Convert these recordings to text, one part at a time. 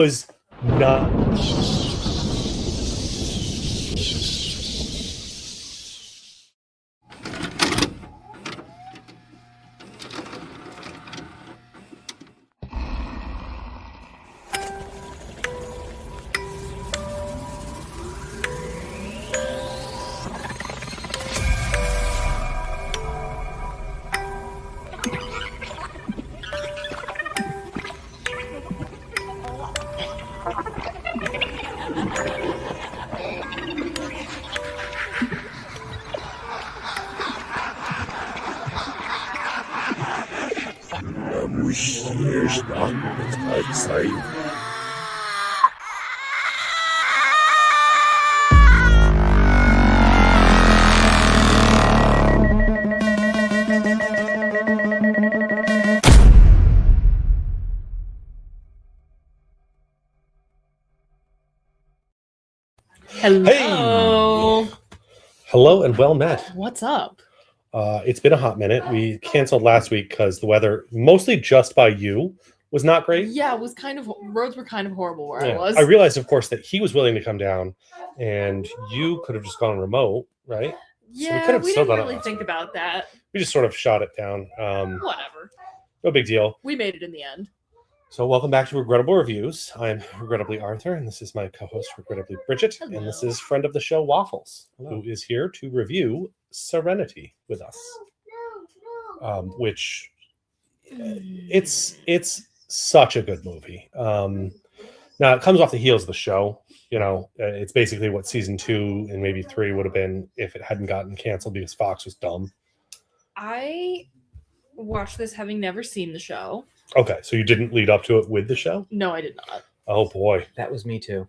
was not. Hello. Hey! Hello and well met. What's up? It's been a hot minute. We canceled last week because the weather, mostly just by you, was not great. Yeah, it was roads were kind of horrible where I was. I realized, of course, that he was willing to come down, and you could have just gone remote, right? Yeah, we didn't really think about that. We just sort of shot it down. Whatever. No big deal. We made it in the end. So welcome back to Regrettable Reviews. I'm Regrettably Arthur, and this is my co-host, Regrettably Bridget. Hello. And this is friend of the show, Waffles, Hello. who is here to review Serenity with us. Which it's such a good movie. Now it comes off the heels of the show. You know, it's basically what season 2 and maybe 3 would have been if it hadn't gotten canceled because Fox was dumb. I watched this having never seen the show. Okay, so you didn't lead up to it with the show? No, I did not. Oh boy. That was me too.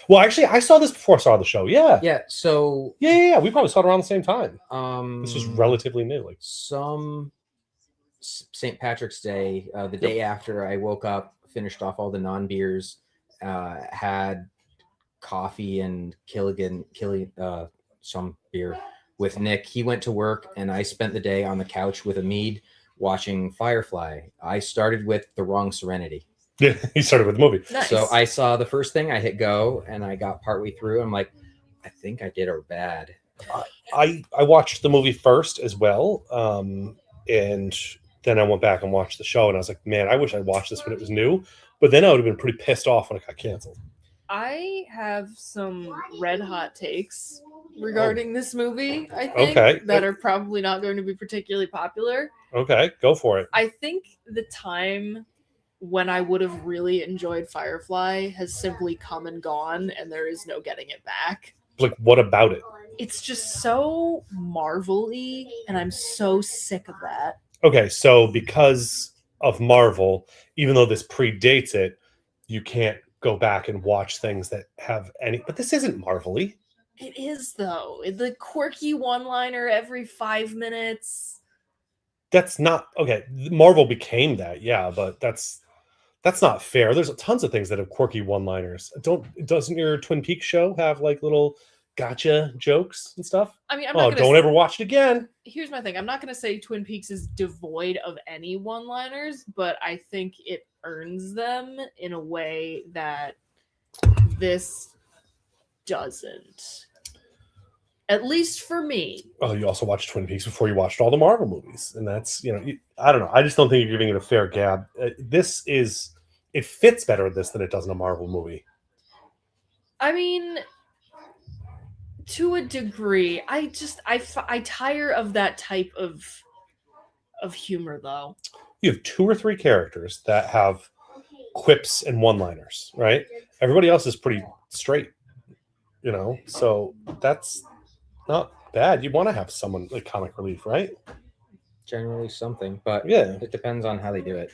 Well, actually, I saw this before I saw the show. Yeah. Yeah. So Yeah. We probably saw it around the same time. this This was relatively new. Like some St. Patrick's Day, the day after I woke up, finished off all the non-beers, had coffee and some beer with Nick. He went to work, and I spent the day on the couch with a mead watching Firefly. I started with the wrong Serenity. Yeah, he started with the movie. Nice. So I saw the first thing, I hit go, and I got partway through. I'm like, I think I did her bad. I watched the movie first as well, and then I went back and watched the show, and I was like, man, I wish I watched this when it was new. But then I would have been pretty pissed off when it got canceled. I have some red hot takes regarding this movie, I think, that are probably not going to be particularly popular. Okay, go for it. I think the time when I would have really enjoyed Firefly has simply come and gone, and there is no getting it back. Like, what about it? It's just so Marvel-y, and I'm so sick of that. Okay, so because of Marvel, even though this predates it, you can't go back and watch things that have any... But this isn't Marvel-y. It is, though. The quirky one-liner every 5 minutes. That's not... Okay, Marvel became that, yeah, but that's not fair. There's tons of things that have quirky one-liners. Doesn't your Twin Peaks show have like little gotcha jokes and stuff? I mean, don't ever watch it again. Here's my thing. I'm not going to say Twin Peaks is devoid of any one-liners, but I think it earns them in a way that this doesn't. At least for me. Oh, you also watched Twin Peaks before you watched all the Marvel movies. And that's, I don't know. I just don't think you're giving it a fair gab. It fits better in this than it does in a Marvel movie. I mean, to a degree. I tire of that type of humor, though. You have 2 or 3 characters that have quips and one-liners, right? Everybody else is pretty straight, so that's not bad. You want to have someone like comic relief, right? Generally something, but yeah, it depends on how they do it.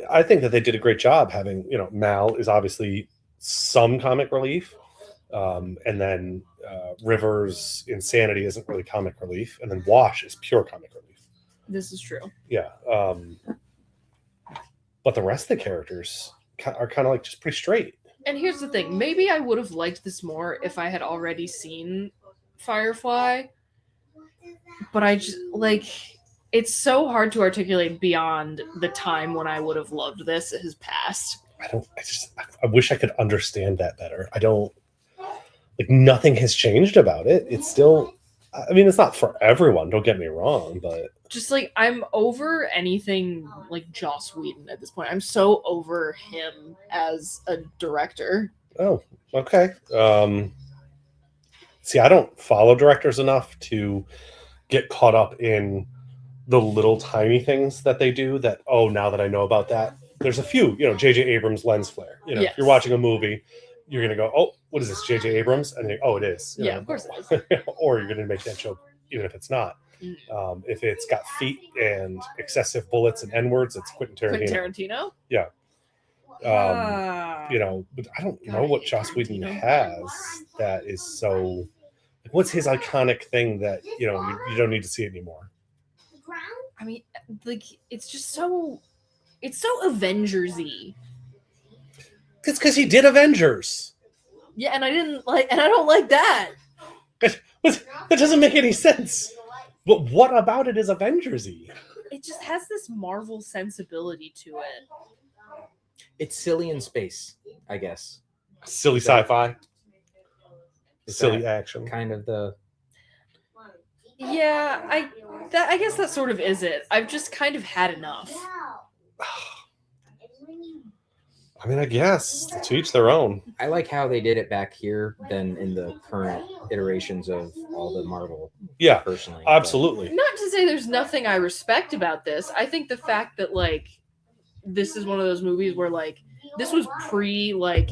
I think that they did a great job having, Mal is obviously some comic relief, and then River's insanity isn't really comic relief, and then Wash is pure comic relief. This is true. Yeah, but the rest of the characters are kind of like just pretty straight. And here's the thing. Maybe I would have liked this more if I had already seen Firefly. But I just, it's so hard to articulate beyond the time when I would have loved this. It has passed. I wish I could understand that better. I don't, like, nothing has changed about it. It's still, I mean, it's not for everyone, don't get me wrong, but Just like I'm over anything like Joss Whedon at this point. I'm so over him as a director. oh, okay. See, I don't follow directors enough to get caught up in the little tiny things that they do that, oh, now that I know about that, there's a few, J.J. Abrams lens flare. If Yes. you're watching a movie, you're going to go, oh, what is this, J.J. Abrams? And oh, it is. Yeah, of course it is. Or you're going to make that joke, even if it's not. Mm. If it's got feet and excessive bullets and N-words, it's Quentin Tarantino. Quentin Tarantino? Yeah. But I don't know what Joss Whedon has that is so. What's his iconic thing that you don't need to see it anymore? I mean, like it's just so, it's so Avengers-y. It's because he did Avengers. Yeah, and I don't like that. That doesn't make any sense. But what about it is Avengers-y? It just has this Marvel sensibility to it. It's silly in space, I guess. Silly sci-fi. Is Silly that action. kind of the. Yeah, I guess that sort of is it. I've just kind of had enough. I mean, I guess to each their own. I like how they did it back here than in the current iterations of all the Marvel. Yeah, personally, absolutely. Not to say there's nothing I respect about this. I think the fact that like this is one of those movies where like this was pre like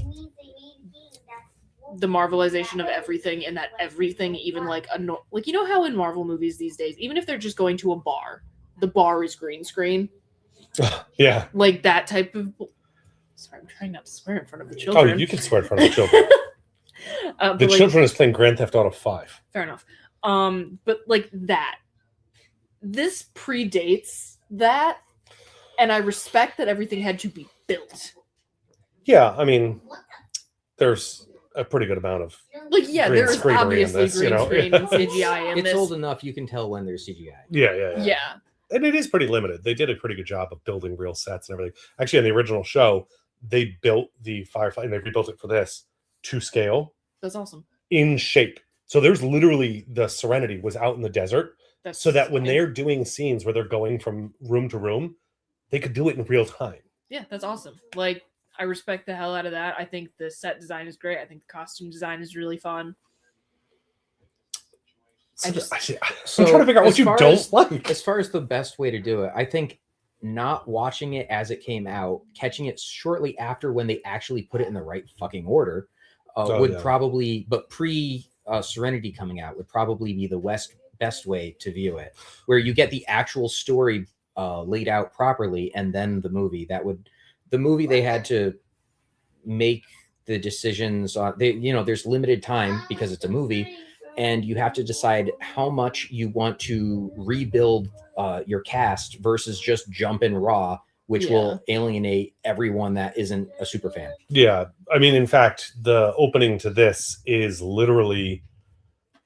the Marvelization of everything, and that everything, even like like how in Marvel movies these days, even if they're just going to a bar, the bar is green screen. Yeah, like that type of. Sorry, I'm trying not to swear in front of the children. Oh, you can swear in front of the children. The children is playing Grand Theft Auto 5. Fair enough. But like that, this predates that, and I respect that everything had to be built. Yeah, I mean, there's a pretty good amount of there is obviously green screen and CGI in it's this. old enough you can tell when there's CGI. Yeah. And it is pretty limited. They did a pretty good job of building real sets and everything. Actually, in the original show, they built the Firefly, and they rebuilt it for this to scale. That's awesome. In shape. So there's literally the Serenity was out in the desert. So that when they're doing scenes where they're going from room to room, they could do it in real time. Yeah, that's awesome. Like, I respect the hell out of that. I think the set design is great. I think the costume design is really fun. I'm trying to figure out what you don't like. As far as the best way to do it, I think not watching it as it came out, catching it shortly after when they actually put it in the right fucking order, probably, but pre Serenity coming out would probably be the best way to view it, where you get the actual story laid out properly, and then the movie. The movie they had to make the decisions on. There's limited time because it's a movie. And you have to decide how much you want to rebuild your cast versus just jump in raw, which will alienate everyone that isn't a super fan. Yeah. I mean, in fact, the opening to this is literally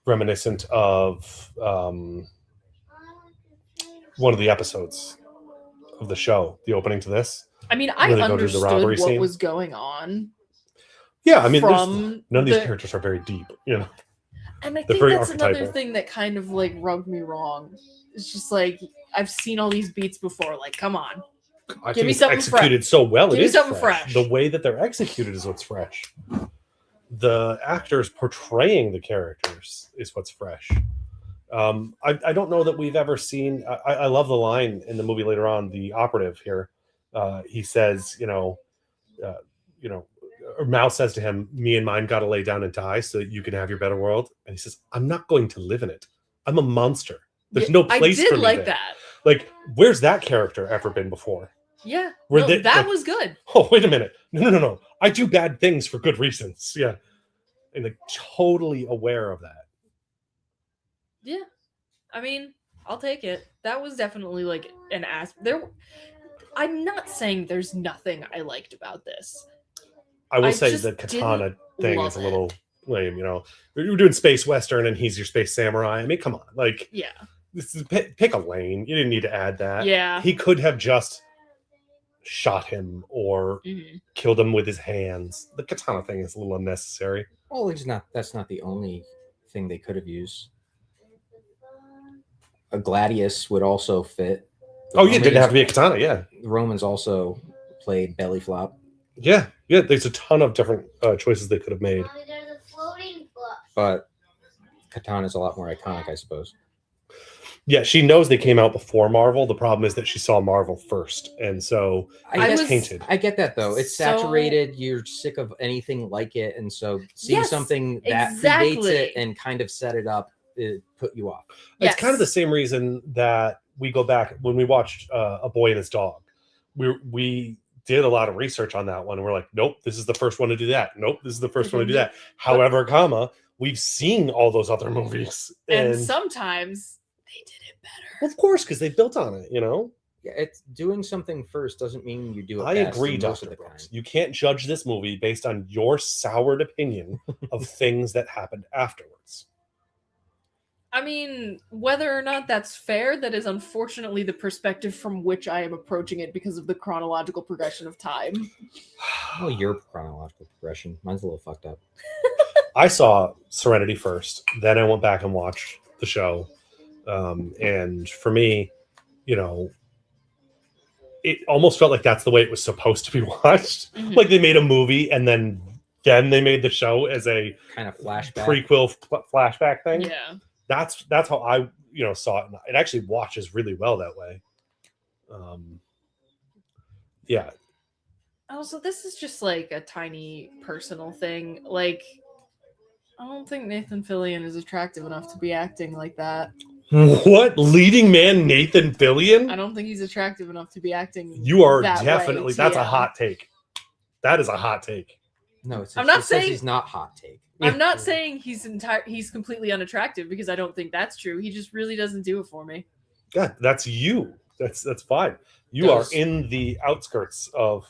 reminiscent of one of the episodes of the show, the opening to this. I mean, I understood what was going on. Yeah, I mean, none of these characters are very deep, And I think that's another thing that kind of like rubbed me wrong. It's just like I've seen all these beats before. Like, come on, give me something executed fresh. So well. Give me something fresh. The way that they're executed is what's fresh. The actors portraying the characters is what's fresh. I don't know that we've ever seen. I love the line in the movie later on. The operative here, he says, or Mal says to him, "Me and mine got to lay down and die so that you can have your better world." And he says, "I'm not going to live in it. I'm a monster. There's no place for me." I did like that. Like, where's that character ever been before? Yeah, that was good. Oh, wait a minute. No. I do bad things for good reasons. Yeah, and like totally aware of that. Yeah, I mean, I'll take it. That was definitely like an there. I'm not saying there's nothing I liked about this. I will say the katana thing is a little lame. You're doing space western and he's your space samurai. I mean, come on, like, yeah, this is pick a lane. You didn't need to add that. Yeah, he could have just shot him or Mhm. killed him with his hands. The katana thing is a little unnecessary. Well, that's not the only thing they could have used. A gladius would also fit. Oh yeah, it didn't have to be a katana. Yeah, The Romans also played belly flop, yeah. There's a ton of different choices they could have made. but katana is a lot more iconic, I suppose. Yeah, she knows they came out before Marvel. The problem is that she saw Marvel first, and so it's tainted. I get that though. It's So- saturated. You're sick of anything like it, and so seeing Yes, something that exactly. predates it and kind of set it up, it put you off. It's kind of the same reason that we go back when we watched A Boy and His Dog. We did a lot of research on that one. We're like, nope, this is the first one to do that. Nope, this is the first one to do that. However, we've seen all those other movies, and sometimes they did it better. Of course, because they built on it. Yeah, it's doing something first doesn't mean you do it. I best agree, most of Dr. the Brooks. time. You can't judge this movie based on your soured opinion of things that happened afterwards. I mean, whether or not that's fair, that is unfortunately the perspective from which I am approaching it because of the chronological progression of time. Well, your chronological progression. Mine's a little fucked up. I saw Serenity first, then I went back and watched the show. And for me, it almost felt like that's the way it was supposed to be watched. Mhm. Like they made a movie and then they made the show as a Kind of flashback. prequel flashback thing. Yeah. That's how I saw it. It actually watches really well that way. Yeah. Also, this is just like a tiny personal thing. Like, I don't think Nathan Fillion is attractive enough to be acting like that. What? Leading man Nathan Fillion? I don't think he's attractive enough to be acting. You are that definitely. way, That's a TM. hot take. That is a hot take. No, I'm not it says saying- he's not hot take. I'm not saying he's completely unattractive because I don't think that's true. He just really doesn't do it for me. God, that's you. That's fine. You Does- are in the outskirts of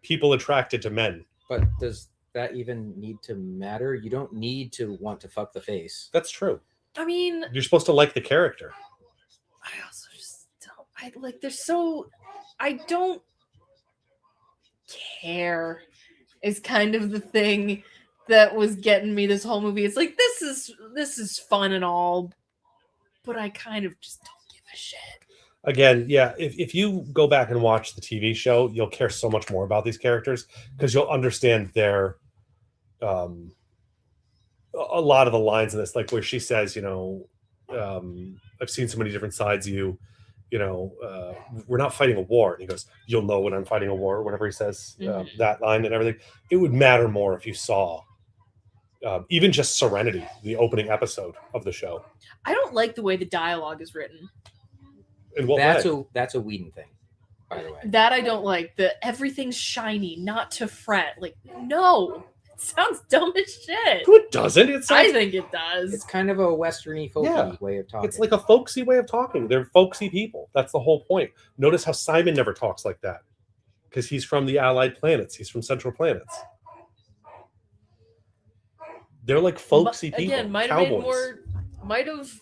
people attracted to men. But does that even need to matter? You don't need to want to fuck the face. That's true. I mean, You're supposed to like the character. I also just don't. I don't care. Is kind of the thing that was getting me this whole movie. It's like this is fun and all, but I kind of just don't give a shit. Again, yeah, if you go back and watch the TV show, you'll care so much more about these characters because you'll understand their a lot of the lines in this, like where she says, I've seen so many different sides of you, we're not fighting a war. And he goes, you'll know when I'm fighting a war, or whatever he says, that line and everything. It would matter more if you saw even just Serenity, the opening episode of the show. I don't like the way the dialogue is written. In what way? That's a Whedon thing, by the way. That I don't like. The everything's shiny, not to fret. Like, no. It sounds dumb as shit. No, it doesn't. I think it does. It's kind of a westerny, folky way of talking. It's like a folksy way of talking. They're folksy people. That's the whole point. Notice how Simon never talks like that because he's from the Allied planets. He's from Central Planets. They're like folksy people. Again, might have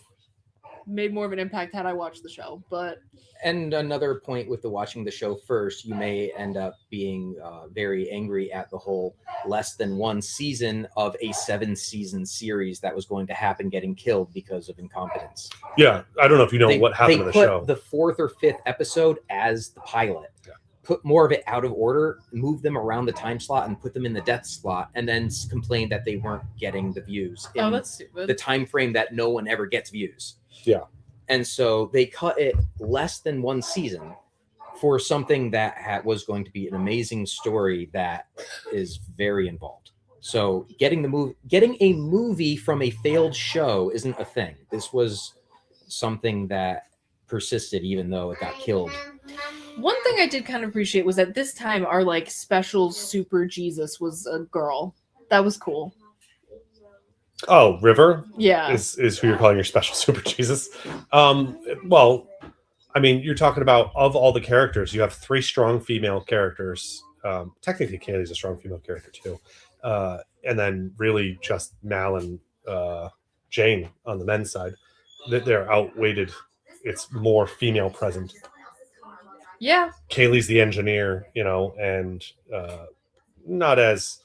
made more of an impact had I watched the show, but And another point with the watching the show first, you may end up being very angry at the whole less than one season of a 7-season series that was going to happen getting killed because of incompetence. Yeah, I don't know if you know what happened in the show. The 4th or 5th episode as the pilot. Yeah. Put more of it out of order, move them around the time slot, and put them in the death slot, and then complain that they weren't getting the views in that's stupid. the time frame that no one ever gets views. Yeah. And so they cut it less than one season for something that was going to be an amazing story that is very involved. So getting a movie from a failed show isn't a thing. This was something that persisted even though it got killed. One thing I did kind of appreciate was that this time our like special super Jesus was a girl. That was cool. Oh, River Yeah. is who you're calling your special super Jesus. Well, I mean, you're talking about of all the characters, you have 3 strong female characters. Technically, Kaylee's a strong female character too, and then really just Mal and Jane on the men's side. They're outweighted. It's more female present. Yeah. Kaylee's the engineer, and not as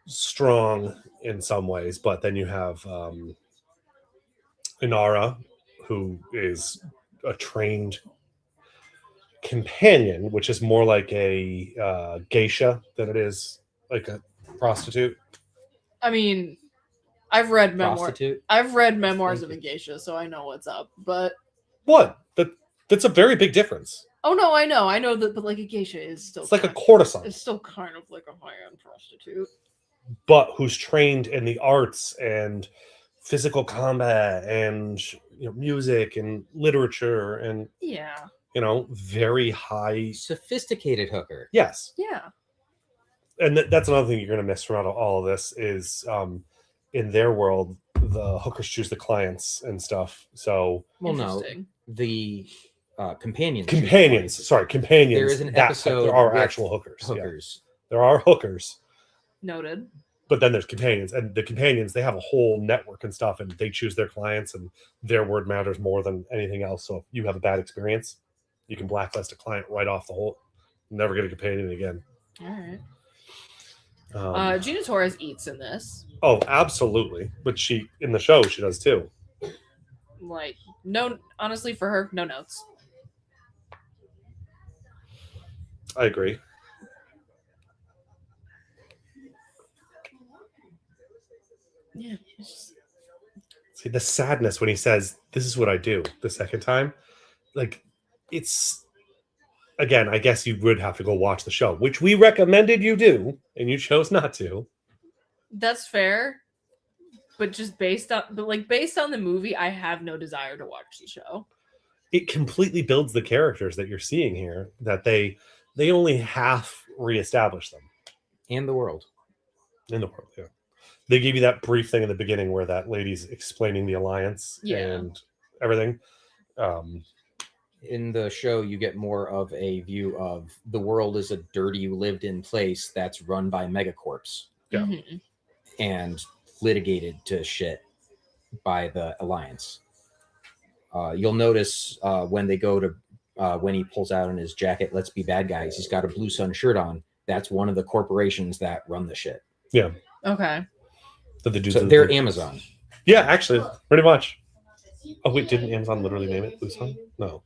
strong in some ways, but then you have Inara, who is a trained companion, which is more like a geisha than it is like a prostitute. I mean, I've read Prostitute? I've read memoirs of Thank a geisha, so I know what's up. But What? That's a very big difference. oh no, I know that, but like a geisha is still It's like a kind- courtesan, It's still kind of like a high-end prostitute. but who's trained in the arts and physical combat and music and literature and Yeah. very high. Sophisticated hooker. Yes, Yeah. and that's another thing you're going to miss from out of all of this is in their world the hookers choose the clients and stuff. So Well, no, Interesting. the companions. companions. There is an that type. episode There are with actual hookers. Yeah. Hookers. There are hookers, Noted. but then there's companions, and the companions, they have a whole network and stuff, and they choose their clients, and their word matters more than anything else. So if you have a bad experience, you can blacklist a client right off the whole. Never get a companion again. All right. Gina Torres eats in this. Oh, absolutely. But in the show, she does too. Like, no, honestly, for her, no notes. I agree. Yeah. See the sadness when he says, "This is what I do," the second time. Like, it's again. I guess you would have to go watch the show, which we recommended you do, and you chose not to. That's fair. But just based on the movie, I have no desire to watch the show. It completely builds the characters that you're seeing here. That they only half reestablish them And the world. in the world. Yeah, they gave you that brief thing in the beginning where that lady's explaining the alliance and everything. In the show, you get more of a view of the world as a dirty, lived-in place that's run by megacorps Yeah. Mhm. and litigated to shit by the alliance. You'll notice when they go to when he pulls out in his jacket, "Let's be bad guys." He's got a Blue Sun shirt on. That's one of the corporations that run the shit. Yeah. Okay. That the dudes So they're Amazon. Yeah, actually, pretty much. Oh wait, didn't Amazon literally name it Blue Sun? No.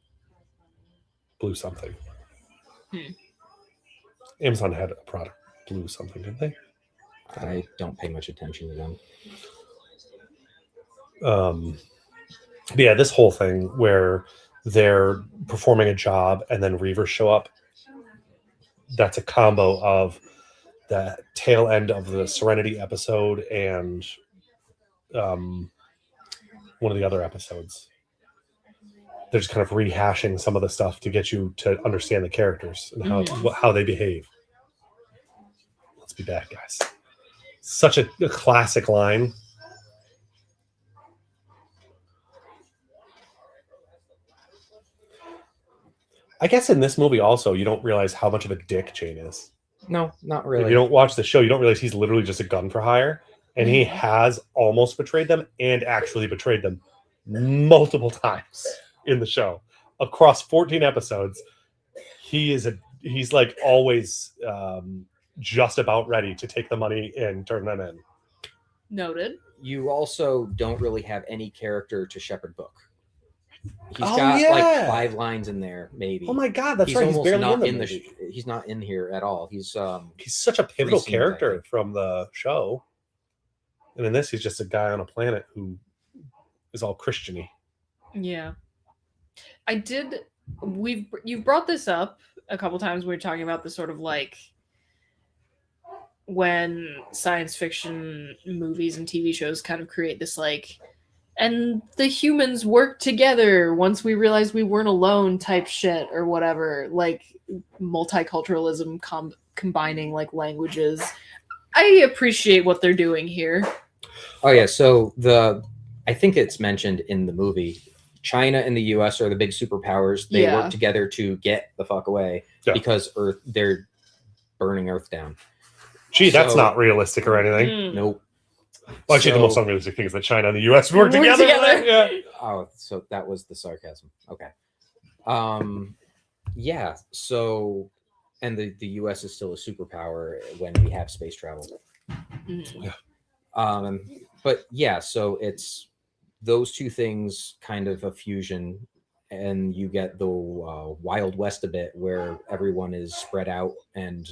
Blue something. Amazon had a product, Blue something, didn't they? I don't pay much attention to them. But yeah, this whole thing where they're performing a job and then Reavers show up, that's a combo of the tail end of the Serenity episode and one of the other episodes. They're just kind of rehashing some of the stuff to get you to understand the characters and how they behave. Let's be bad guys. Such a classic line. I guess in this movie also, you don't realize how much of a dick Jane is. No, not If really. you don't watch the show, you don't realize he's literally just a gun for hire. And he has almost betrayed them and actually betrayed them multiple times in the show. Across 14 episodes, he's like always just about ready to take the money and turn them in. Noted. You also don't really have any character to Shepherd Book. He's Oh, got yeah. like 5 lines in there, maybe. Oh my god, that's right. He's almost barely not in in the the. movie. He's not in here at all. He's He's such a pivotal scenes, I character think. from the show. And in this, he's just a guy on a planet who is all Christian-y. Yeah. You've brought this up a couple times when we were talking about the sort of like when science fiction movies and TV shows kind of create this like, and the humans work together once we realized we weren't alone type shit or whatever, like multiculturalism combining like languages. I appreciate what they're doing here. Oh yeah, so I think it's mentioned in the movie. China and the U.S. are the big superpowers. They work together to get the fuck away because they're burning Earth down. Gee, that's not realistic or anything. Nope. Well, actually, the most unrealistic thing is that China and the U.S. work together. Yeah. Oh, so that was the sarcasm. Okay. Yeah. So, and the U.S. is still a superpower when we have space travel. Mhm. But yeah, so it's those two things kind of a fusion, and you get the Wild West a bit, where everyone is spread out and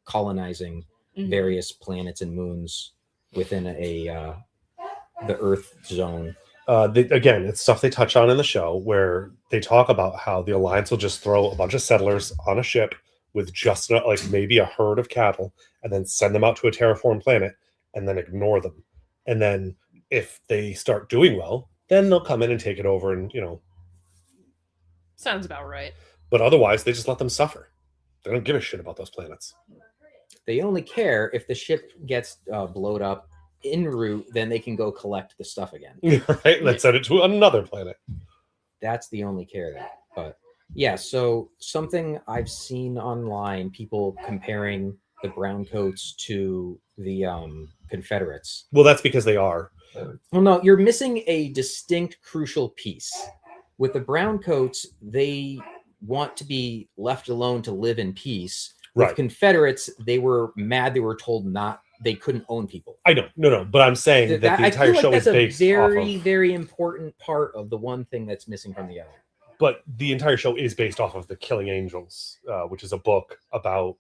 colonizing Mhm. various planets and moons within the Earth zone. Again, it's stuff they touch on in the show where they talk about how the Alliance will just throw a bunch of settlers on a ship with just like maybe a herd of cattle and then send them out to a terraformed planet and then ignore them. And then if they start doing well, then they'll come in and take it over and, Sounds about right. but otherwise they just let them suffer. They don't give a shit about those planets. They only care if the ship gets blowed up en route, then they can go collect the stuff again. Right? Let's send it to another planet. That's the only care there. But yeah, so something I've seen online, people comparing the browncoats to the Confederates. Well, that's because they are. Well, no, you're missing a distinct, crucial piece. With the browncoats, they want to be left alone to live in peace. With Right. Confederates, they were mad. They were told they couldn't own people. I know, no, but I'm saying that the entire show is based very, off of, very important part of the one thing that's missing from the other. but the entire show is based off of the Killing Angels, which is a book about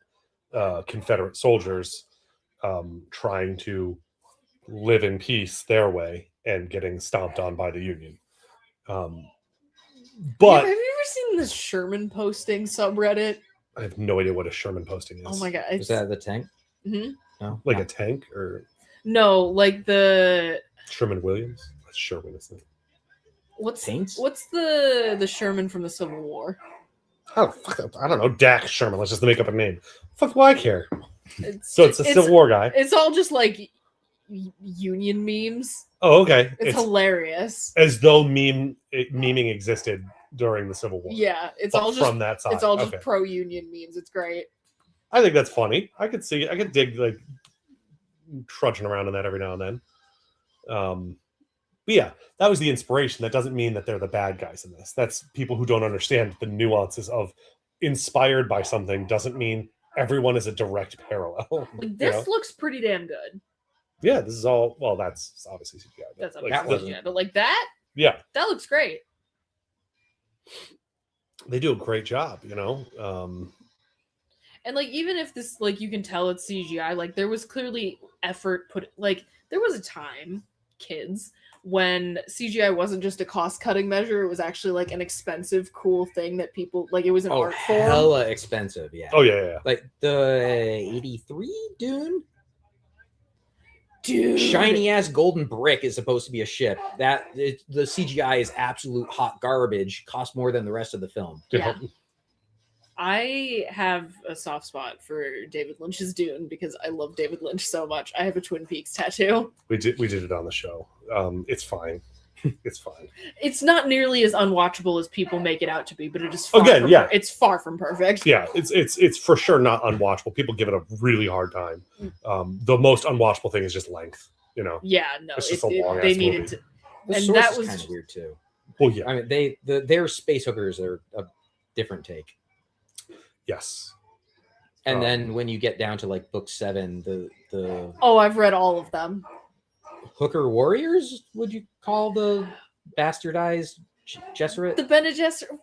Confederate soldiers trying to live in peace their way and getting stomped on by the Union. But have you ever seen the Sherman posting subreddit? I have no idea what a Sherman posting is. Oh my god! Is that the tank? Mm-hmm. No, Like a tank or No, like the Sherman Williams? That's Sherman, isn't it? what's Paints? what's the Sherman from the Civil War? Oh, fuck, I don't know. Dak Sherman. Let's just make up a name. Fuck, do I care? It's, So it's a Civil War guy. It's all just like Union memes. Oh, okay. It's hilarious. As though memeing existed during the Civil War. Yeah, it's But all just from that side. it's all just Okay. pro-union memes. It's great. I think that's funny. I could see. I could dig like trudging around in that every now and then. But yeah, that was the inspiration. That doesn't mean that they're the bad guys in this. That's people who don't understand the nuances of inspired by something doesn't mean everyone is a direct parallel. Like, this looks pretty damn good. Yeah, this is all. Well, that's obviously CGI. That's like, that wasn't. yeah, but like that yeah, looks great. they do a great job. And like even if this like you can tell it's CGI, like there was clearly effort put. Like there was a time, kids, when CGI wasn't just a cost-cutting measure; it was actually like an expensive, cool thing that people like. It was an art form. Hella expensive, yeah. Oh yeah. Like the 83 Dune? Dude, Shiny ass golden brick is supposed to be a ship. The CGI is absolute hot garbage. Cost more than the rest of the film. Yeah. I have a soft spot for David Lynch's Dune because I love David Lynch so much. I have a Twin Peaks tattoo. We did it on the show. It's fine. It's fine. It's not nearly as unwatchable as people make it out to be, but it is it's far from perfect. Yeah, it's for sure not unwatchable. People give it a really hard time. The most unwatchable thing is just length. Yeah, no, it's just a long ass they movie. needed to. The And source that is was- kind of weird too. Well, yeah, I mean, their space hookers are a different take. yes. And then when you get down to like book 7, the Oh, I've read all of them. hooker warriors, would you call the bastardized Gesserit? The Bene Gesserit.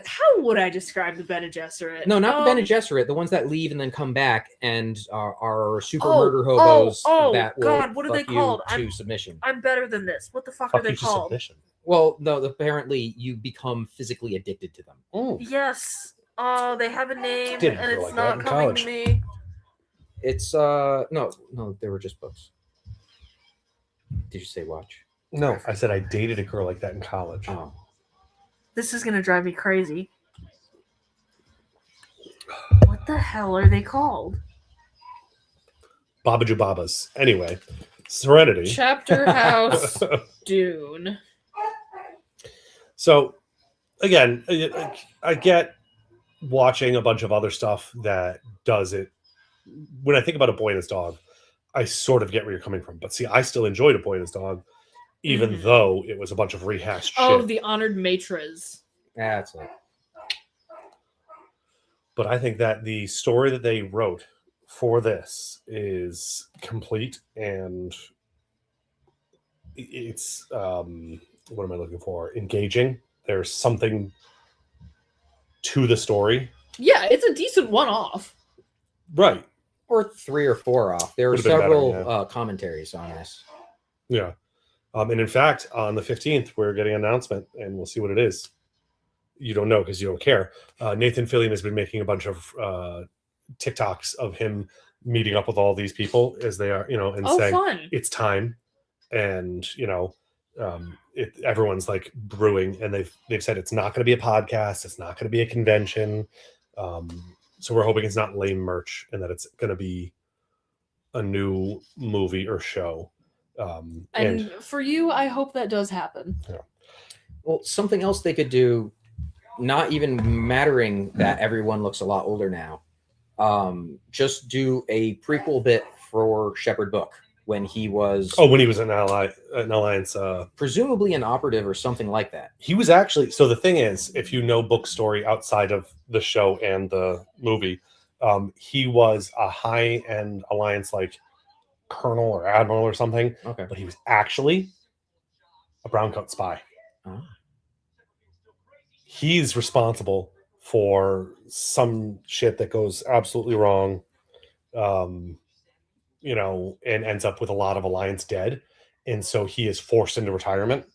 How would I describe the Bene Gesserit? No, not the Bene Gesserit. The ones that leave and then come back and are super murder hobos that will God, what are they fuck you called? to submission. I'm better than this. What the fuck Fuck are they you to called? submission. Well, no, apparently you become physically addicted to them. Oh, Yes. Oh, they have a name, Didn't and feel it's like that not in coming college. to me. It's no, they were just books. Did you say watch? no, I said I dated a girl like that in college. Oh. This is gonna drive me crazy. What the hell are they called? Babajoo Babas. Anyway, Serenity. Chapter House Dune. So, again, I get watching a bunch of other stuff that does it. When I think about A Boy and His Dog, I sort of get where you're coming from. But see, I still enjoyed A Boy and His Dog, even Mhm. though it was a bunch of rehashed Oh, shit. the Honored Matres. That's it. But I think that the story that they wrote for this is complete, and it's what am I looking for? Engaging. There's something to the story. Yeah, it's a decent one-off. Right. Or 3 or 4 off. There are Would've been better, several commentaries on this. Yeah. And in fact, on the 15th, we're getting an announcement, and we'll see what it is. You don't know because you don't care. Nathan Fillion has been making a bunch of TikToks of him meeting up with all these people as they are, and saying, fun. it's time. And, everyone's like brewing, and they've said it's not going to be a podcast. It's not going to be a convention. So we're hoping it's not lame merch and that it's going to be a new movie or show. And for you, I hope that does happen. Yeah. Well, something else they could do, not even mattering that everyone looks a lot older now, just do a prequel bit for Shepherd Book when he was when he was an Alliance, presumably an operative or something like that. He was actually, so the thing is, if you know Book story outside of the show and the movie, he was a high-end Alliance like colonel or admiral or something. Okay. But he was actually a browncoat spy. Oh. He's responsible for some shit that goes absolutely wrong, and ends up with a lot of Alliance dead. And so he is forced into retirement,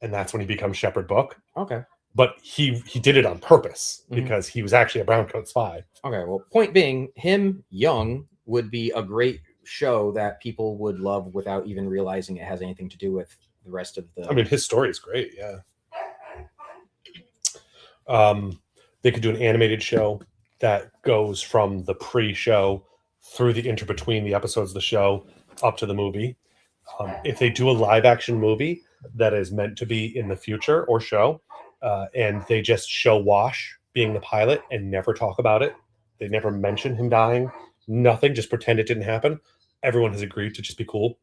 and that's when he becomes Shepherd Book. Okay. But he did it on purpose because he was actually a browncoat spy. Okay. Well, point being, him young would be a great show that people would love without even realizing it has anything to do with the rest of the. I mean, his story is great. Yeah. They could do an animated show that goes from the pre-show through the between the episodes of the show up to the movie. If they do a live-action movie that is meant to be in the future or show, and they just show Wash being the pilot and never talk about it, they never mention him dying, nothing, just pretend it didn't happen. Everyone has agreed to just be cool.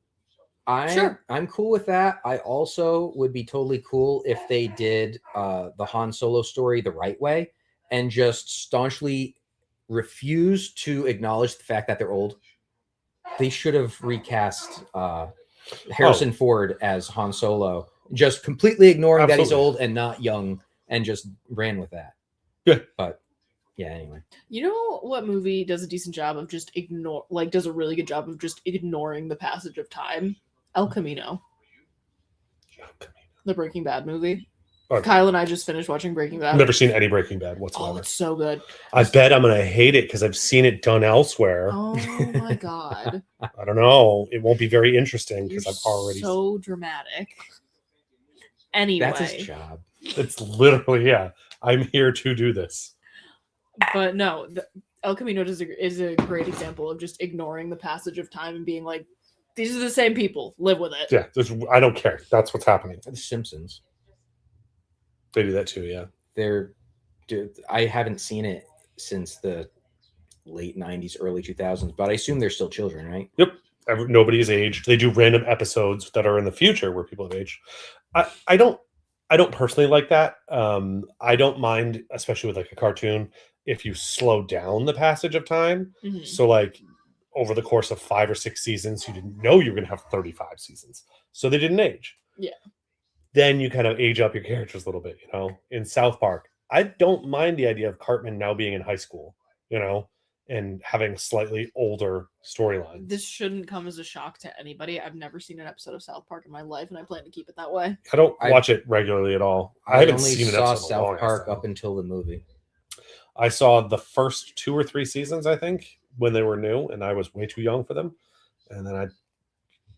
I'm cool with that. I also would be totally cool if they did the Han Solo story the right way and just staunchly refuse to acknowledge the fact that they're old. They should have recast Harrison Ford as Han Solo, just completely ignoring that he's old and not young, and just ran with that. Yeah. But yeah, anyway. You know what movie does a decent job of just does a really good job of just ignoring the passage of time? El Camino. The Breaking Bad movie. Okay. Kyle and I just finished watching Breaking Bad. I've never seen any Breaking Bad whatsoever. Oh, it's so good. I bet I'm going to hate it because I've seen it done elsewhere. Oh my God. I don't know. It won't be very interesting because I've already... so dramatic. Anyway. That's his job. It's literally, yeah. I'm here to do this. But no, El Camino is a great example of just ignoring the passage of time and being like, these are the same people. Live with it. Yeah, I don't care. That's what's happening. The Simpsons. They do that too, yeah. I haven't seen it since the late 90s, early 2000s, but I assume they're still children, right? Yep. Nobody's aged. They do random episodes that are in the future where people have aged. I don't personally like that. I don't mind, especially with like a cartoon, if you slow down the passage of time. Mm-hmm. So like over the course of 5 or 6 seasons, you didn't know you were going to have 35 seasons. So they didn't age. Yeah. Then you kind of age up your characters a little bit, In South Park, I don't mind the idea of Cartman now being in high school, and having slightly older storylines. This shouldn't come as a shock to anybody. I've never seen an episode of South Park in my life, and I plan to keep it that way. I don't watch it regularly at all. I haven't seen an episode of South Park up until the movie. I saw the first 2 or 3 seasons, I think, when they were new, and I was way too young for them. And then I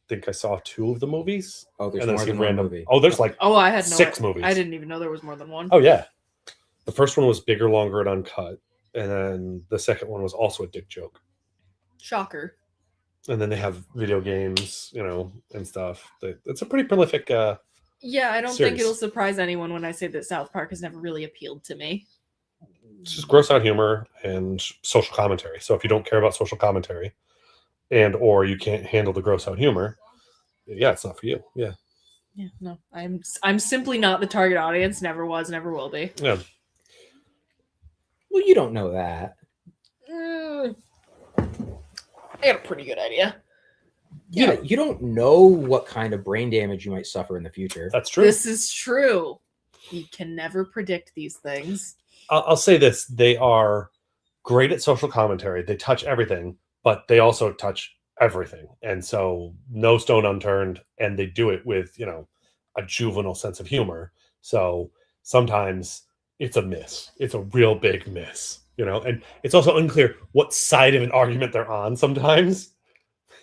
think I saw 2 of the movies. Oh, there's more than one movie. Oh, there's like I had 6 movies. I didn't even know there was more than one. Oh, yeah. The first one was bigger, longer, and uncut. And then the second one was also a dick joke. Shocker. And then they have video games, and stuff. It's a pretty prolific Yeah, I don't series. think it'll surprise anyone when I say that South Park has never really appealed to me. It's just gross out humor and social commentary. So if you don't care about social commentary or you can't handle the gross out humor, yeah, it's not for you. Yeah. Yeah, no. I'm simply not the target audience. Never was, never will be. Yeah. Well, you don't know that. I got a pretty good idea. Yeah, you don't know what kind of brain damage you might suffer in the future. That's true. This is true. You can never predict these things. I'll say this: they are great at social commentary. They touch everything, but they also touch everything, and so no stone unturned. And they do it with a juvenile sense of humor. So sometimes it's a miss. It's a real big miss. And it's also unclear what side of an argument they're on sometimes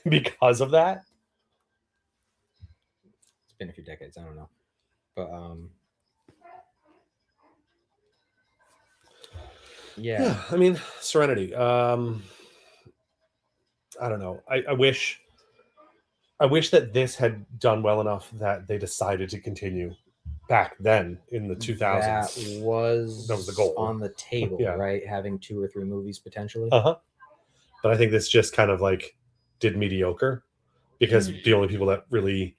because of that. It's been a few decades. I don't know, but yeah. I mean, Serenity. I don't know. I wish that this had done well enough that they decided to continue back then in the 2000s. That was the goal on the table, Yeah. right? Having 2 or 3 movies potentially. But I think this just kind of like did mediocre because the only people that really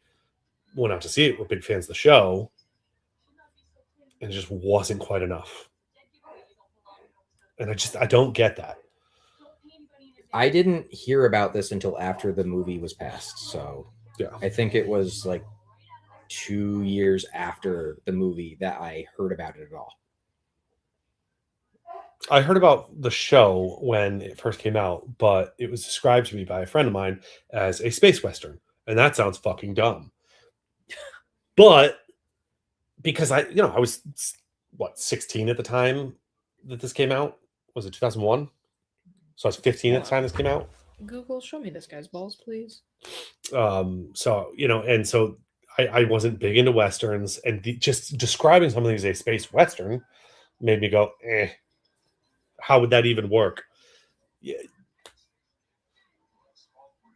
went out to see it were big fans of the show, and it just wasn't quite enough. And I don't get that. I didn't hear about this until after the movie was passed. So Yeah. I think it was like 2 years after the movie that I heard about it at all. I heard about the show when it first came out, but it was described to me by a friend of mine as a space western, and that sounds fucking dumb. But because I was 16 at the time that this came out. Was it 2001? So I was 15 at the time this came out. Google, show me this guy's balls, please. So and so I wasn't big into westerns, and just describing something as a space western made me go, how would that even work? Yeah.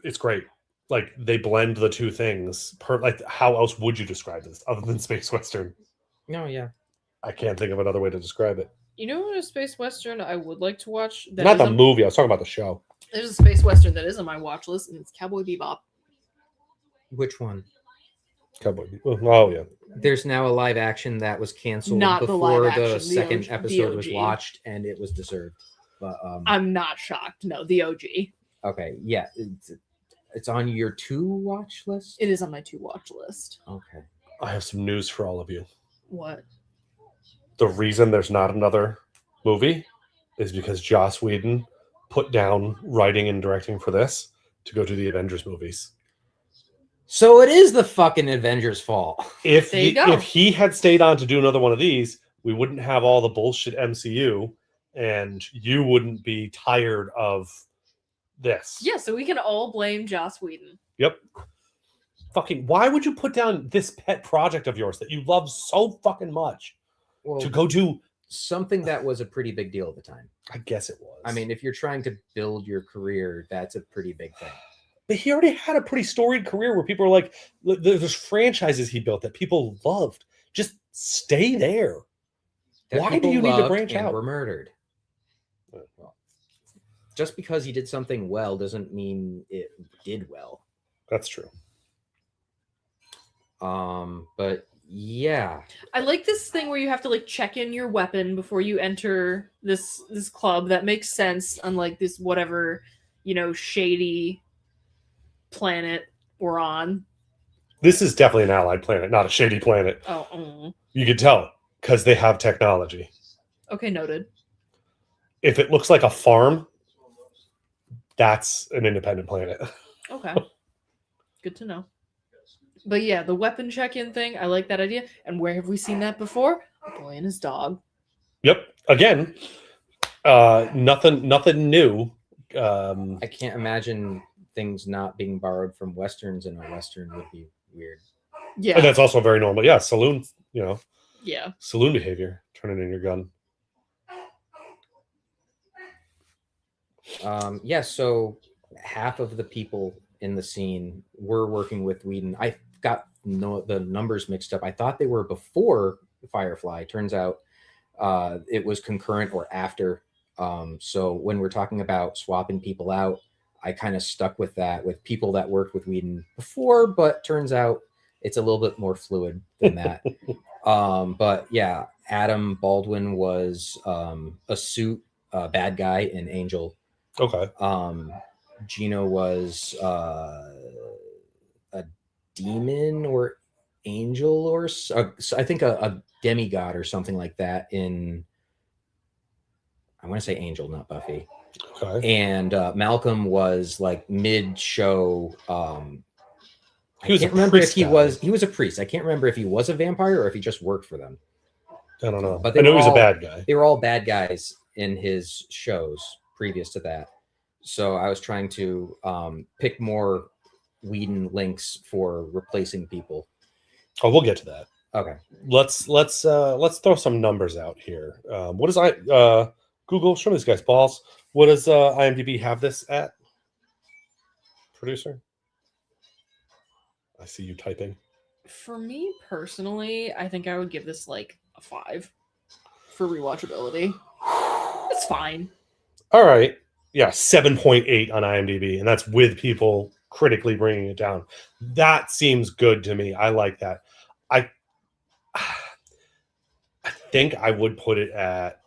It's great. Like, they blend the two things. Like, how else would you describe this other than space western? No, yeah. I can't think of another way to describe it. You know what a space western I would like to watch? Not the movie. I was talking about the show. There's a space western that is on my watch list, and it's Cowboy Bebop. Which one? Cowboy. Oh yeah. There's now a live action that was canceled Not the before live the action, the second OG. episode was watched, and it was deserved. But I'm not shocked. No, the OG. okay, yeah, it's on your 2 watch list. It is on my 2 watch list. Okay. I have some news for all of you. What? The reason there's not another movie is because Joss Whedon put down writing and directing for this to go to the Avengers movies. So it is the fucking Avengers' fault. If There you go. if he had stayed on to do another one of these, we wouldn't have all the bullshit MCU, and you wouldn't be tired of this. Yeah, so we can all blame Joss Whedon. Yep. Fucking, why would you put down this pet project of yours that you love so fucking much to go do something that was a pretty big deal at the time? I guess it was. I mean, if you're trying to build your career, that's a pretty big thing. But he already had a pretty storied career where people are like, there's franchises he built that people loved. Just stay there. That Why do people you need to loved branch and out? were murdered. Well, just because he did something well doesn't mean it did well. That's true. But yeah, I like this thing where you have to like check in your weapon before you enter this club. That makes sense, unlike this whatever, shady planet we're on. This is definitely an allied planet, not a shady planet. Oh, You can tell because they have technology. okay, noted. If it looks like a farm, that's an independent planet. Okay. Good to know. But yeah, the weapon check-in thing, I like that idea. And where have we seen that before? A boy and his dog. Yep. Again, nothing new. I can't imagine things not being borrowed from westerns, and a western would be weird. Yeah. And that's also very normal. Yeah, saloon, Yeah. saloon behavior, turning in your gun. Yeah, so half of the people in the scene were working with Whedon. I got the numbers mixed up. I thought they were before Firefly. Turns out it was concurrent or after. So when we're talking about swapping people out, I kind of stuck with that, with people that worked with Whedon before, but turns out it's a little bit more fluid than that. But yeah, Adam Baldwin was a suit bad guy in Angel. Okay. Gino was a demon or angel or I think a demigod or something like that in, I want to say Angel, not Buffy. Okay. And Malcolm was like mid-show. I He was can't a remember if priest he guy. was a priest. I can't remember if he was a vampire or if he just worked for them. I don't know. But I know he was a bad guy. They were all bad guys in his shows previous to that. So I was trying to pick more Whedon links for replacing people. Oh, we'll get to that. Okay. Let's throw some numbers out here. What does Google, show me these guys balls? What does IMDb have this at? Producer? I see you typing. For me personally, I think I would give this like a 5 for rewatchability. It's fine. All right. Yeah, 7.8 on IMDb, and that's with people critically bringing it down. That seems good to me. I like that. I think I would put it at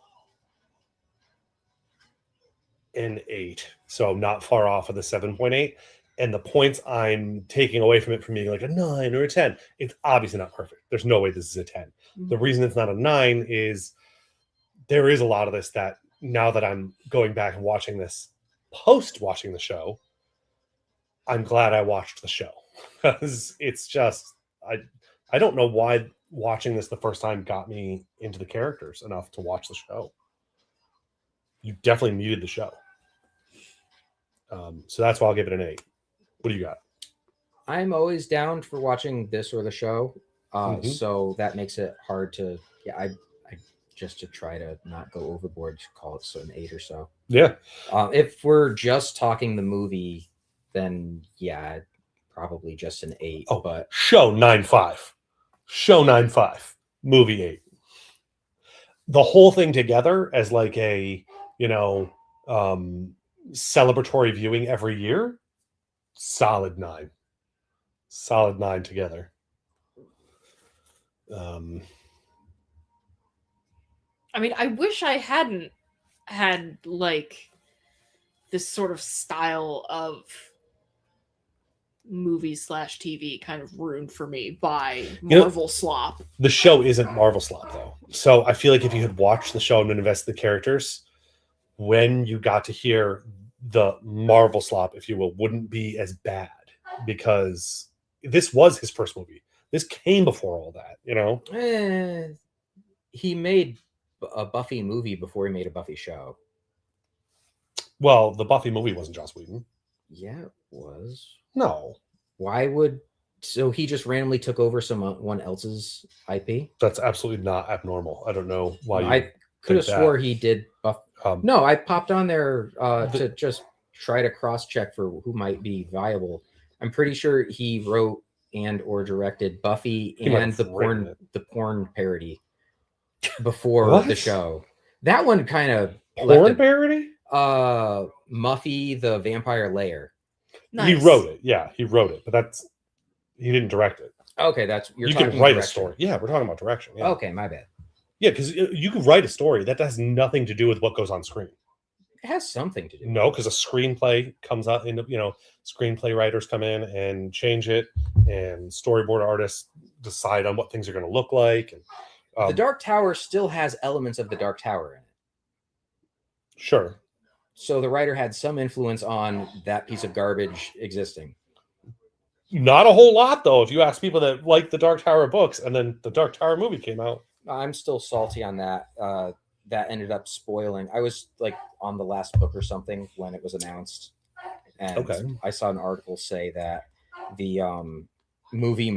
an 8, so not far off of the 7.8. And the points I'm taking away from it from being like a 9 or a 10, it's obviously not perfect. There's no way this is a 10. Mm-hmm. The reason it's not a 9 is there is a lot of this that now that I'm going back and watching this post watching the show, I'm glad I watched the show. Because it's just, I don't know why watching this the first time got me into the characters enough to watch the show. You definitely needed the show. So that's why I'll give it an 8. What do you got? I'm always down for watching this or the show. So that makes it hard to, I just to try to not go overboard, call it an 8 or so. Yeah. If we're just talking the movie, then yeah, probably just an 8. Oh, but show 9.5. Show 9.5. Movie 8. The whole thing together as like a, celebratory viewing every year, solid 9. Solid 9 together. I mean, I wish I hadn't had like this sort of style of movie/TV kind of ruined for me by Marvel slop. The show isn't Marvel slop though. So I feel like if you had watched the show and invested the characters, when you got to hear the Marvel slop, if you will, wouldn't be as bad because this was his first movie. This came before all that, He made a Buffy movie before he made a Buffy show. Well, the Buffy movie wasn't Joss Whedon. Yeah, it was. No. Why would... So he just randomly took over someone else's IP? That's absolutely not abnormal. I don't know why I could have swore he did no, I popped on there to just try to cross-check for who might be viable. I'm pretty sure he wrote and or directed Buffy and the porn parody before the show. That one kind of porn parody? Muffy the Vampire Lair. Nice. He wrote it. Yeah, he wrote it, but he didn't direct it. Okay, you can write direction. A story. Yeah, we're talking about direction. Yeah. Okay, my bad. Yeah, because you can write a story that has nothing to do with what goes on screen. It has something to do. No, because a screenplay comes out in, screenplay writers come in and change it, and storyboard artists decide on what things are going to look like. And the Dark Tower still has elements of the Dark Tower in it. Sure. So the writer had some influence on that piece of garbage existing. Not a whole lot, though. If you ask people that like the Dark Tower books, and then the Dark Tower movie came out. I'm still salty on that. That ended up spoiling. I was like on the last book or something when it was announced, and I saw an article say that the movie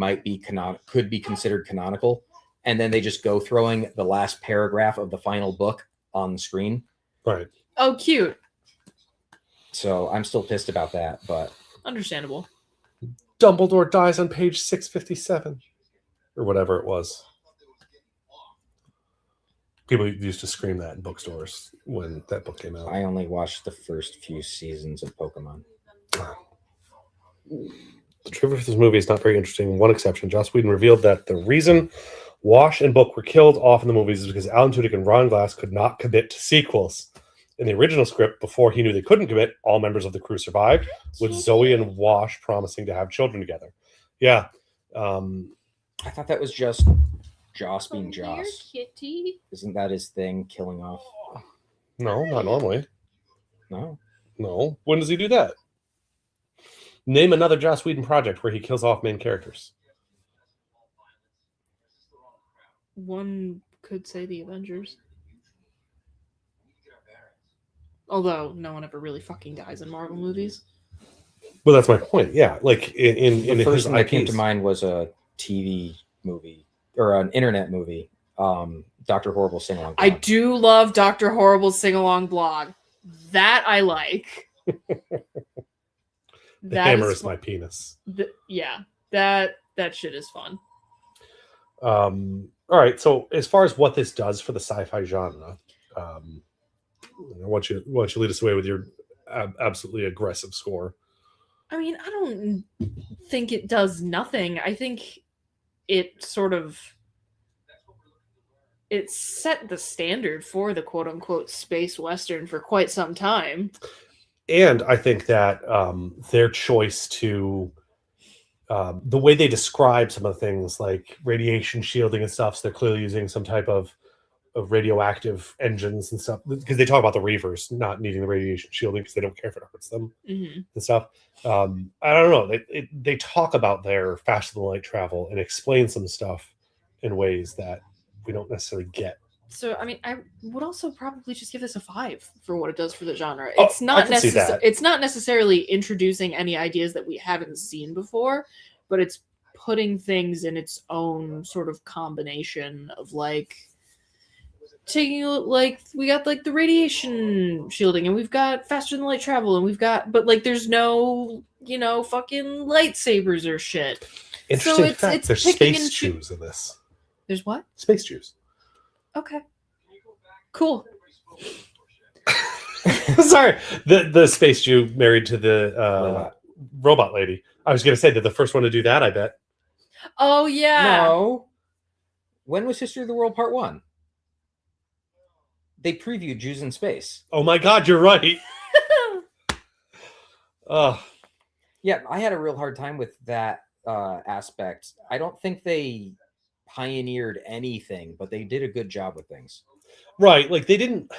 could be considered canonical, and then they just go throwing the last paragraph of the final book on the screen. Right. Oh, cute. So I'm still pissed about that, but understandable. Dumbledore dies on page 657, or whatever it was. People used to scream that in bookstores when that book came out. I only watched the first few seasons of Pokemon. The trivia for this movie is not very interesting. One exception. Joss Whedon revealed that the reason Wash and Book were killed off in the movies is because Alan Tudyk and Ron Glass could not commit to sequels. In the original script, before he knew they couldn't commit, all members of the crew survived, with Zoe and Wash promising to have children together. Yeah. I thought that was just Joss being Come here, Joss. kitty. Isn't that his thing, killing off? No, not normally. No. No. When does he do that? Name another Joss Whedon project where he kills off main characters. One could say the Avengers. Although no one ever really fucking dies in Marvel movies. Well, that's my point. Yeah, like in The first his thing that came to IPs. mind was a TV movie or an internet movie. Dr. Horrible Sing Along. I do love Dr. Horrible's sing-along blog. That I like. The hammer is my penis. Yeah, that shit is fun. All right. So as far as what this does for the sci-fi genre, I want you to lead us away with your absolutely aggressive score. I mean, I don't think it does nothing. I think it sort of it set the standard for the quote unquote space western for quite some time. And I think that their choice to the way they describe some of the things like radiation shielding and stuff, so they're clearly using some type of radioactive engines and stuff, because they talk about the Reavers not needing the radiation shielding because they don't care if it hurts them and stuff. I don't know. They talk about their faster than light travel and explain some stuff in ways that we don't necessarily get. So, I mean, I would also probably just give this a 5 for what it does for the genre. Oh, It's not I can see that. It's not necessarily introducing any ideas that we haven't seen before, but it's putting things in its own sort of combination of like taking like we got like the radiation shielding and we've got faster than light travel and we've got but like there's no fucking lightsabers or shit. Interesting fact. It's There's picking space and Jews in this. There's what? Space Jews. Okay. Cool. Sorry, the space Jew married to the robot lady. I was going to say they're the first one to do that. I bet. Oh yeah. No. When was History of the World Part 1? They previewed Jews in Space. Oh my God, you're right. Yeah, I had a real hard time with that aspect. I don't think they pioneered anything, but they did a good job with things. Right, like they didn't.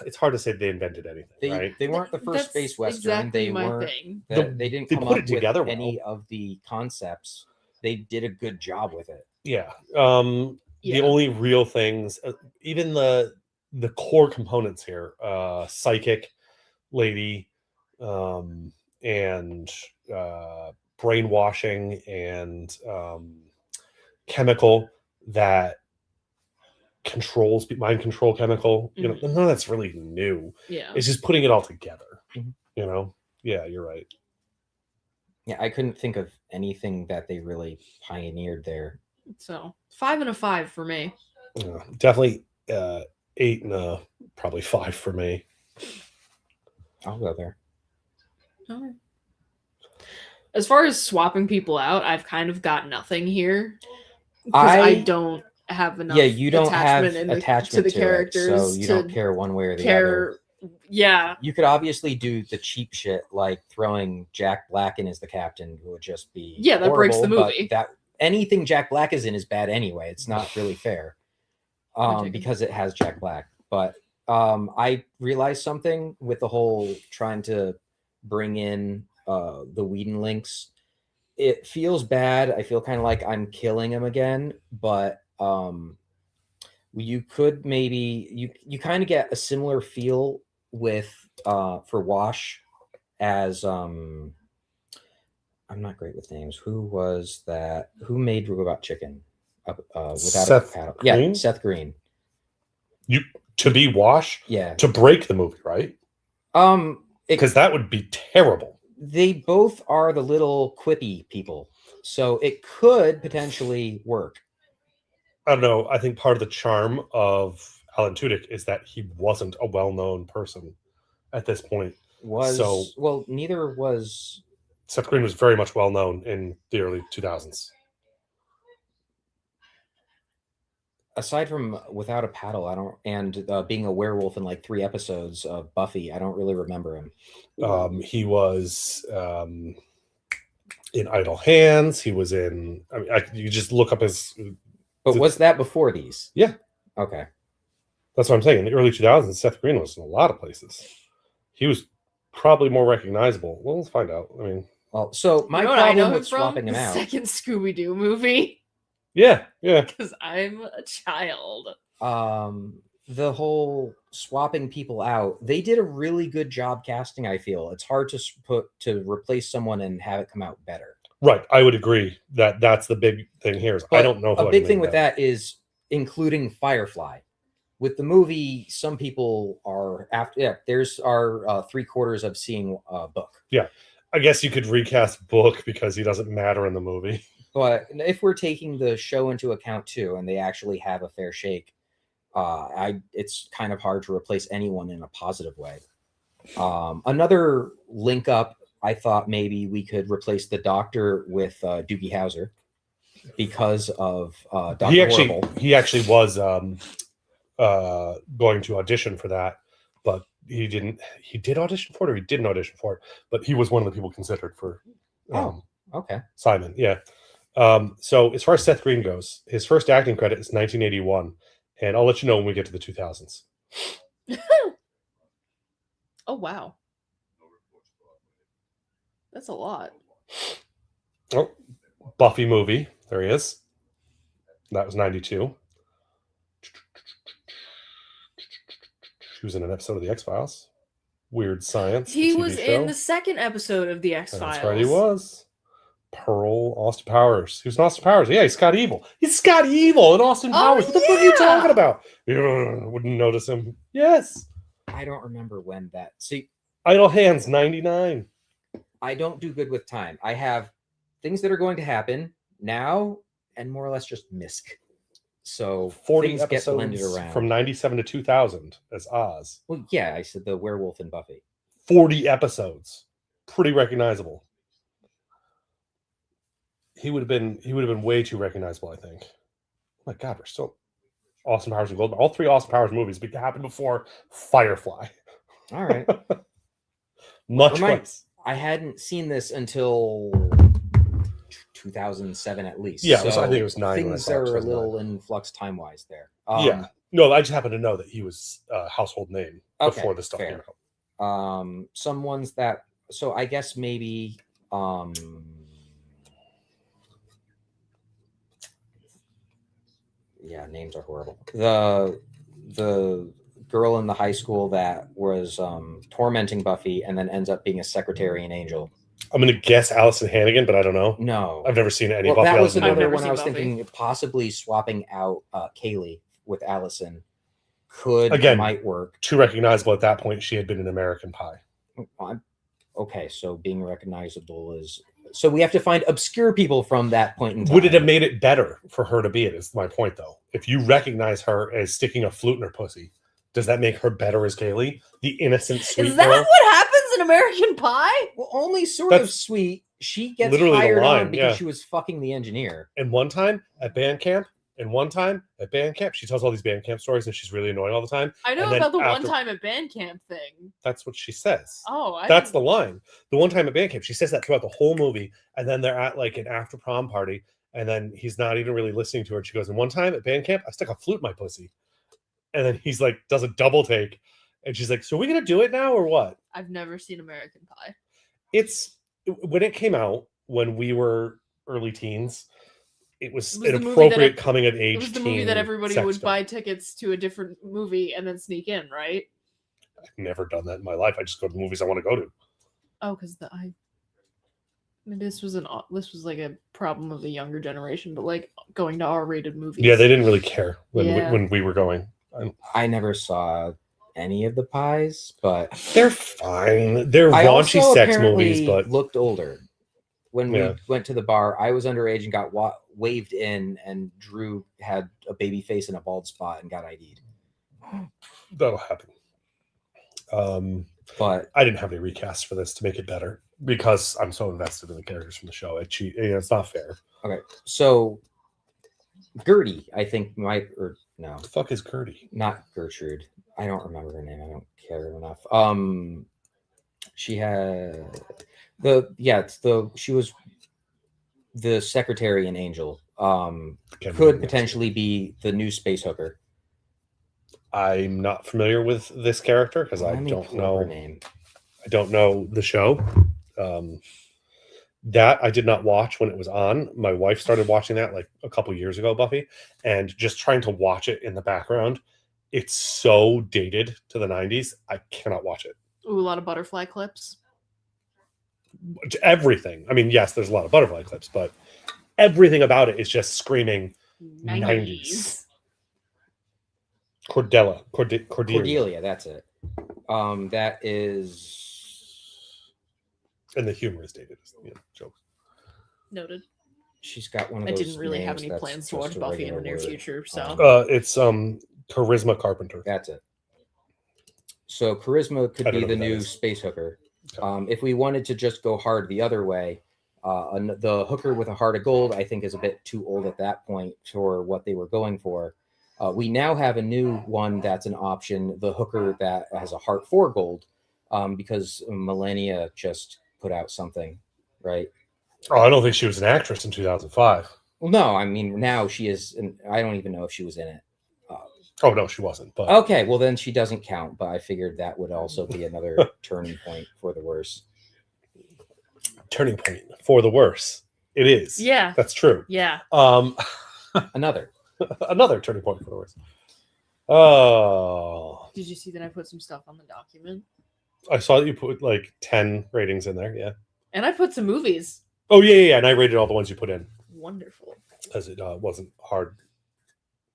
It's hard to say they invented anything. Right? They weren't the first That's space western. exactly They my weren't. thing. They didn't They come put up it together with well. any of the concepts. They did a good job with it. Yeah. Yeah. The only real things, even the core components here, psychic lady, and brainwashing and chemical that controls mind control chemical. None of that's really new. Yeah. It's just putting it all together. Mhm. Yeah, you're right. Yeah, I couldn't think of anything that they really pioneered there. So 5 and a 5 for me. Definitely 8 and probably 5 for me. I'll go there. All right. As far as swapping people out, I've kind of got nothing here because I don't have enough. Yeah, you don't have attachment attachment to the to characters, it, so you don't care one way or the care. other. Yeah, You could obviously do the cheap shit like throwing Jack Black in as the captain, who would just be that breaks the horrible, but movie. That anything Jack Black is in is bad anyway. It's not really fair, because it has Jack Black. But I realized something with the whole trying to bring in the Whedon links. It feels bad. I feel kind of like I'm killing him again, but you could maybe you kind of get a similar feel with for Wash as I'm not great with names. Who was that? Who made Robot Chicken? Without Seth a paddle. Green? Yeah, Seth Green. To be Wash? Yeah. To break the movie, right? Because that would be terrible. They both are the little quippy people, so it could potentially work. I don't know. I think part of the charm of Alan Tudyk is that he wasn't a well-known person at this point. Neither was Seth Green was very much well-known in the early 2000s. aside from Without a Paddle, I don't, and being a werewolf in like 3 episodes of Buffy, I don't really remember him. He was in Idle Hands. He was in. I mean, you just look up his. But was that before these? Yeah. Okay. That's what I'm saying. In the early 2000s, Seth Green was in a lot of places. He was probably more recognizable. Well, let's find out. I mean, well, so my You know what I know problem him with swapping from? him The out. second Scooby-Doo movie. yeah. Because I'm a child. The whole swapping people out, they did a really good job casting. I feel it's hard to replace someone and have it come out better. Right. I would agree that that's the big thing here. Is I don't know. A big thing with that is including Firefly. With the movie, some people are after. Yeah, there's our 3/4 of seeing Book. Yeah, I guess you could recast Book because he doesn't matter in the movie. But if we're taking the show into account too, and they actually have a fair shake, it's kind of hard to replace anyone in a positive way. Another link up, I thought maybe we could replace the Doctor with Doogie Howser because of Dr. Horrible. He actually was going to audition for that, but he didn't. He did audition for it, or he didn't audition for it, but he was one of the people considered for okay, Simon. Yeah. So as far as Seth Green goes, his first acting credit is 1981, and I'll let you know when we get to the 2000s. Oh wow, that's a lot. Oh, Buffy movie. There he is. That was 92. He was in an episode of The X-Files. Weird Science. He TV was show. in the second episode of The X-Files. That's right, he was. Pearl, Austin Powers. He was in Austin Powers. Yeah, he's Scott Evil. He's Scott Evil in Austin Powers. What the fuck are you talking about? You wouldn't notice him. Yes. I don't remember when that. See, Idle Hands, 99. I don't do good with time. I have things that are going to happen now and more or less just misc. So 40 things get blended episodes around. from 97 to 2000 as Oz. Well, yeah, I said the werewolf in Buffy. 40 episodes. Pretty recognizable. He would have been way too recognizable, I think. Oh my God, we're still Austin Powers and Gold. All 3 Austin Powers movies happened before Firefly. All right. Much less. I hadn't seen this until 2007 at least. Yeah, so I think it was 9. Things are a little in flux time-wise there. Yeah. No, I just happen to know that he was a household name before the stuff came out. Some ones that... So I guess maybe... yeah, names are horrible. The girl in the high school that was tormenting Buffy and then ends up being a secretary in Angel. I'm going to guess Allison Hannigan, but I don't know. No. I've never seen any Buffy. That was another one I was Buffy. thinking possibly swapping out Kaylee with Allison might work. Too recognizable at that point. She had been in American Pie. Okay, so being recognizable is... So we have to find obscure people from that point in time. Would it have made it better for her to be it, is my point, though. If you recognize her as sticking a flute in her pussy, does that make her better as Kaylee? The innocent, sweet Is that girl? what happens in American Pie? Well, only sort of sweet. She gets hired on because she was fucking the engineer. And one time at band camp, she tells all these band camp stories and she's really annoying all the time. I know about the one time at band camp thing. That's what she says. Oh, that's the line. The one time at band camp, she says that throughout the whole movie. And then they're at like an after prom party. And then he's not even really listening to her. And she goes, and one time at band camp, I stuck a flute in my pussy. And then he's like, does a double take. And she's like, so are we going to do it now or what? I've never seen American Pie. When it came out, when we were early teens, it was an appropriate coming of age. It was the movie that everybody would buy tickets to a different movie and then sneak in, right? I've never done that in my life. I just go to the movies I want to go to. Oh, because this was like a problem of the younger generation, but like going to R-rated movies. Yeah, they didn't really care when we were going. I never saw any of the Pies, but they're fine. They're raunchy sex movies, but looked older. When we went to the bar, I was underage and got waved in, and Drew had a baby face and a bald spot and got ID'd. That'll happen. But I didn't have any recasts for this to make it better because I'm so invested in the characters from the show. It's not fair. Okay, so Gertie, I think might or no, The fuck is Gertie? not Gertrude. I don't remember her name. I don't care enough. She had she was the secretary in Angel. Can't Could remember. potentially be the new space hooker. I'm not familiar with this character because I Let me don't pull up her know. name. I don't know the show. That I did not watch when it was on. My wife started watching that like a couple years ago, Buffy, and just trying to watch it in the background. It's so dated to the 90s. I cannot watch it. Ooh, a lot of butterfly clips. Everything. I mean, yes, there's a lot of butterfly clips, but everything about it is just screaming 90s. Cordelia. Cordelia, that's it. That is. And the humor is dated. Joke. Noted. She's got one of I those. didn't really have names any that's plans to just watch a Buffy in the regular near word. future, so It's Charisma Carpenter. That's it. So Charisma could I don't be know the who that new is. space hooker. Okay. If we wanted to just go hard the other way, the hooker with a heart of gold, I think, is a bit too old at that point for what they were going for. We now have a new one that's an option, the hooker that has a heart for gold, because Millennia just put out something, right? Oh, I don't think she was an actress in 2005. Well, no, I mean, now she is, and I don't even know if she was in it. Oh, no, she wasn't. But Okay, well, then she doesn't count, but I figured that would also be another turning point for the worse. Turning point for the worse. It is. Yeah. That's true. Yeah. Another turning point for the worse. Oh. Did you see that I put some stuff on the document? I saw that you put like 10 ratings in there. Yeah. And I put some movies. Oh, yeah. And I rated all the ones you put in. Wonderful. Because it wasn't hard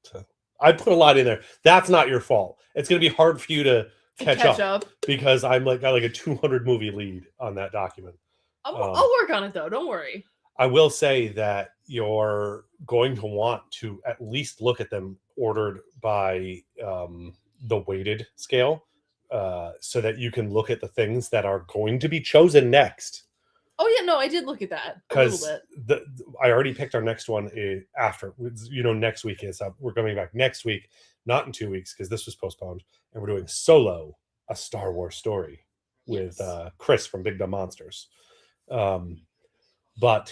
to. I put a lot in there. That's not your fault. It's going to be hard for you to catch up because I'm got like a 200 movie lead on that document. I'll work on it though. Don't worry. I will say that you're going to want to at least look at them ordered by the weighted scale so that you can look at the things that are going to be chosen next. Oh, yeah, no, I did look at that a little bit. I already picked our next one after. Next week is up. We're coming back next week, not in 2 weeks because this was postponed. And we're doing Solo, a Star Wars story with Chris from Big Dumb Monsters. But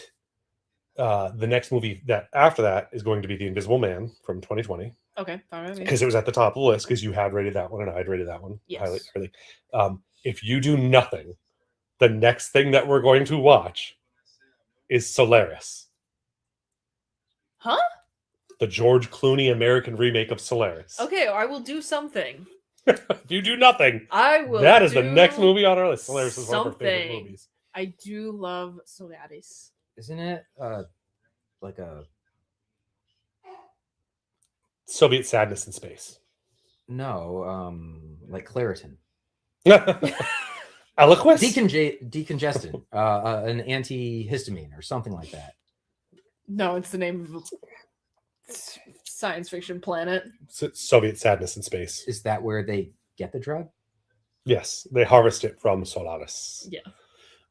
the next movie that after that is going to be The Invisible Man from 2020. Okay, fine. Because it was at the top of the list because you had rated that one and I had rated that one. Yes. Highly. If you do nothing, the next thing that we're going to watch is Solaris. Huh? The George Clooney American remake of Solaris. Okay, I will do something. If you do nothing, I will. That is the next movie on our list. Solaris is one of our favorite movies. I do love Solaris. Isn't it like a Soviet sadness in space? No, like Claritin. Eloquist? Decongestant, an antihistamine or something like that. No, it's the name of a science fiction planet. Soviet sadness in space. Is that where they get the drug? Yes, they harvest it from Solaris. Yeah.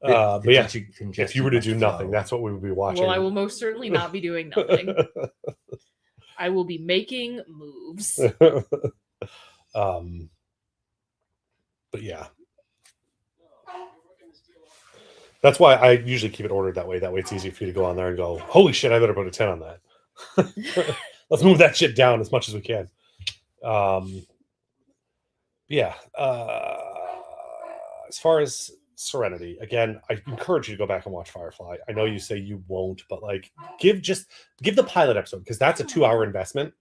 But yeah, if you were to do nothing, that's what we would be watching. Well, I will most certainly not be doing nothing. I will be making moves. But yeah. That's why I usually keep it ordered that way. That way it's easy for you to go on there and go, holy shit, I better put a 10 on that. Let's move that shit down as much as we can. Yeah. As far as Serenity, again, I encourage you to go back and watch Firefly. I know you say you won't, but like give the pilot episode because that's a 2-hour investment.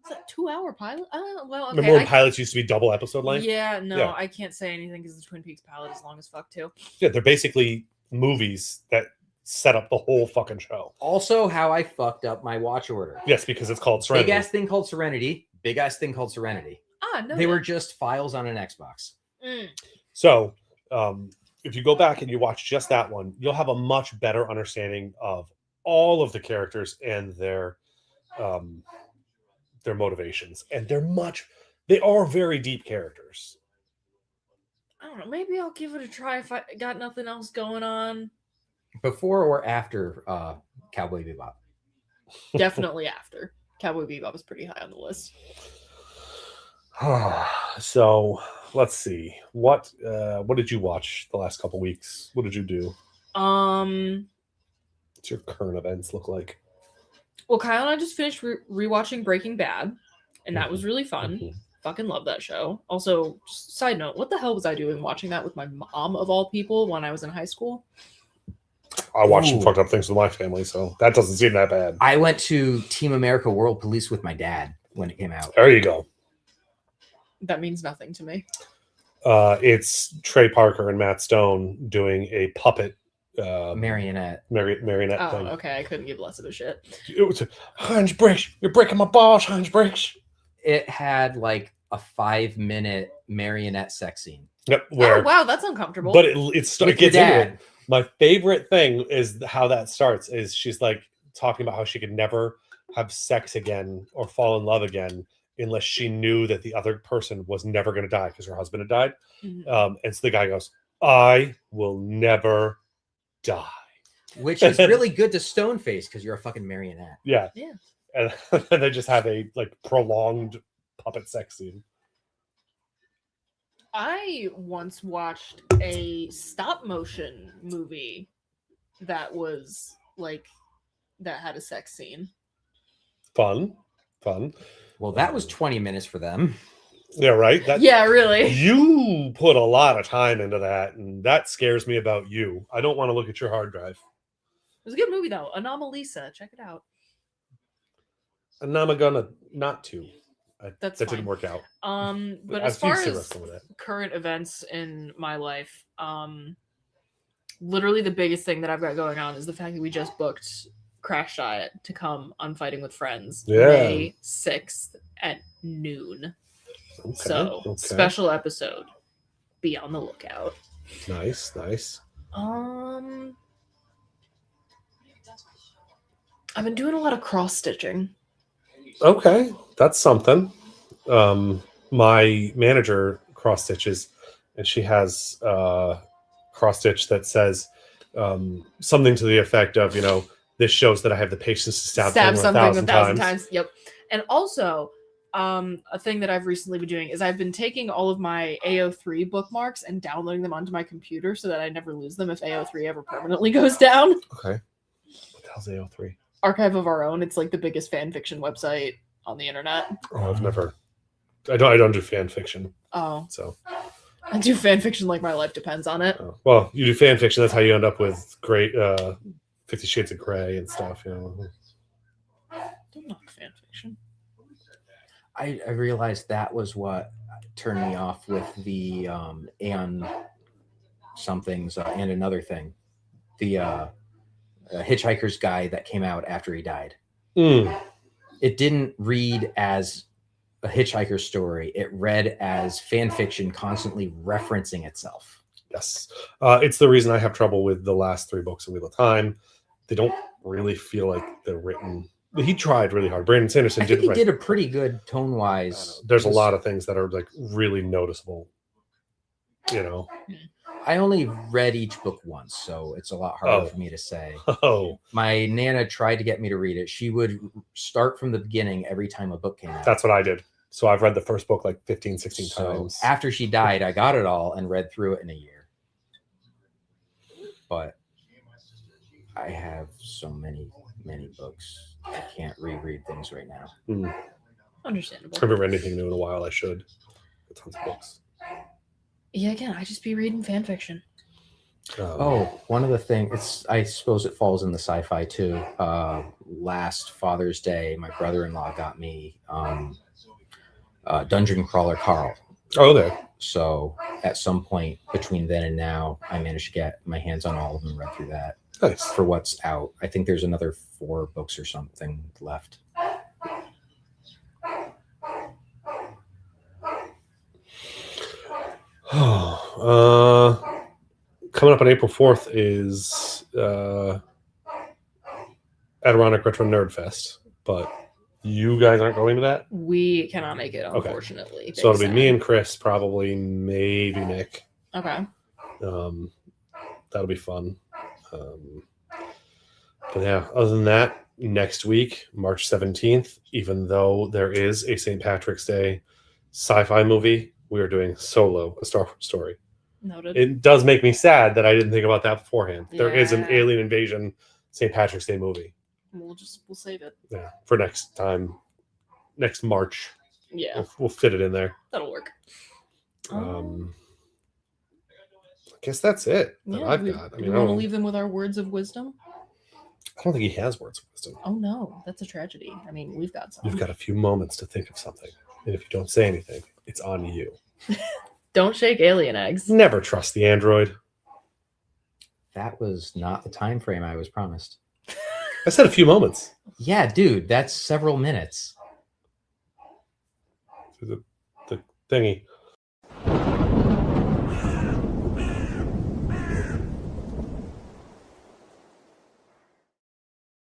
Is that 2-hour pilot? Well, okay. Remember when pilots used to be double episode length? Yeah, no, Yeah. I can't say anything because the Twin Peaks pilot is long as fuck too. Yeah, they're basically movies that set up the whole fucking show. Also, how I fucked up my watch order. Yes, because it's called Serenity. Big ass thing called Serenity. Big ass thing called Serenity. No. They were just files on an Xbox. So, if you go back and you watch just that one, you'll have a much better understanding of all of the characters and their motivations. And they are very deep characters. I don't know. Maybe I'll give it a try if I got nothing else going on. Before or after Cowboy Bebop? Definitely after. Cowboy Bebop was pretty high on the list. So let's see. What did you watch the last couple weeks? What did you do? What's your current events look like? Well, Kyle and I just finished rewatching Breaking Bad, and that was really fun. Mhm. Fucking love that show. Also, side note, what the hell was I doing watching that with my mom of all people when I was in high school? I watched some Ooh. fucked up things with my family, so that doesn't seem that bad. I went to Team America World Police with my dad when it came out. There you go. That means nothing to me. It's Trey Parker and Matt Stone doing a puppet Marionette. marionette Oh, thing. okay. I couldn't give less of a shit. It was Hans Bricks. You're breaking my balls, Hans Bricks. It had like a 5-minute marionette sex scene. Yep. Oh, wow, that's uncomfortable. But it gets With your into dad. it. My favorite thing is how that starts. Is she's like talking about how she could never have sex again or fall in love again unless she knew that the other person was never going to die because her husband had died. Mhm. And so the guy goes, "I will never die," Which is really good to Stoneface because you're a fucking marionette. Yeah. Yeah. And they just have a like prolonged puppet sex scene. I once watched a stop motion movie that was like that had a sex scene. Fun. Well, that was 20 minutes for them. Yeah, right. Yeah, really. You put a lot of time into that, and that scares me about you. I don't want to look at your hard drive. It was a good movie though. Anomalisa, check it out. And I'm gonna not to. That's that fine. didn't work out. But I've as far seen as some of that. current events in my life, literally the biggest thing that I've got going on is the fact that we just booked Crash Diet to come on Fighting with Friends May 6th at noon. Okay. Special episode. Be on the lookout. Nice. I've been doing a lot of cross stitching. Okay, that's something. My manager cross stitches, and she has cross stitch that says something to the effect of, this shows that I have the patience to stab something 1,000 times. Yep. And also, a thing that I've recently been doing is I've been taking all of my AO3 bookmarks and downloading them onto my computer so that I never lose them if AO3 ever permanently goes down. Okay. What the hell's AO3? Archive of Our Own. It's like the biggest fan fiction website on the internet. Oh, I don't do fan fiction. Oh. So I do fan fiction like my life depends on it. Oh. Well, you do fan fiction. That's how you end up with great 50 Shades of Grey and stuff. Don't knock fan fiction. I realized that was what turned me off with the and somethings and another thing. The Hitchhiker's Guide that came out after he died. It didn't read as a hitchhiker story. It read as fan fiction constantly referencing itself. Yes. It's the reason I have trouble with the last 3 books of Wheel of Time. They don't really feel like they're written. He tried really hard. Brandon Sanderson I think he did a pretty good tone-wise. There's a lot of things that are like really noticeable. I only read each book once, so it's a lot harder for me to say. Oh. My Nana tried to get me to read it. She would start from the beginning every time a book came out. That's what I did. So I've read the first book like 15, 16 times. After she died, I got it all and read through it in a year. But I have so many books. I can't reread things right now. Understandable. I haven't read anything new in a while. I should. Tons of books. Yeah, again, I just be reading fan fiction. One of the things, I suppose it falls in the sci-fi too. Last Father's Day, my brother-in-law got me Dungeon Crawler Carl. Oh, there. So at some point between then and now, I managed to get my hands on all of them and read through that. Nice. For what's out. I think there's another 4 books or something left. Coming up on April 4th is Adirondack Retro Nerd Fest, but you guys aren't going to that? We cannot make it, unfortunately. Okay. So it'll be me and Chris, probably, maybe Nick. Okay. That'll be fun. But yeah, other than that, next week, March 17th, even though there is a St. Patrick's Day sci-fi movie, we are doing Solo, a Star Wars story. Noted. It does make me sad that I didn't think about that beforehand. There is an Yeah. alien invasion St. Patrick's Day movie. We'll save it. Yeah, for next time, next March. Yeah, We'll fit it in there. that'll work. I guess that's it that Yeah, I've got. I do mean, we I want to don't, leave them with our words of wisdom? I don't think he has words of wisdom. Oh no, that's a tragedy. I mean, we've got some. You've got a few moments to think of something, and if you don't say anything, it's on you. Don't shake alien eggs. Never trust the android. That was not the time frame I was promised. I said a few moments. Yeah, dude, that's several minutes. The thingy.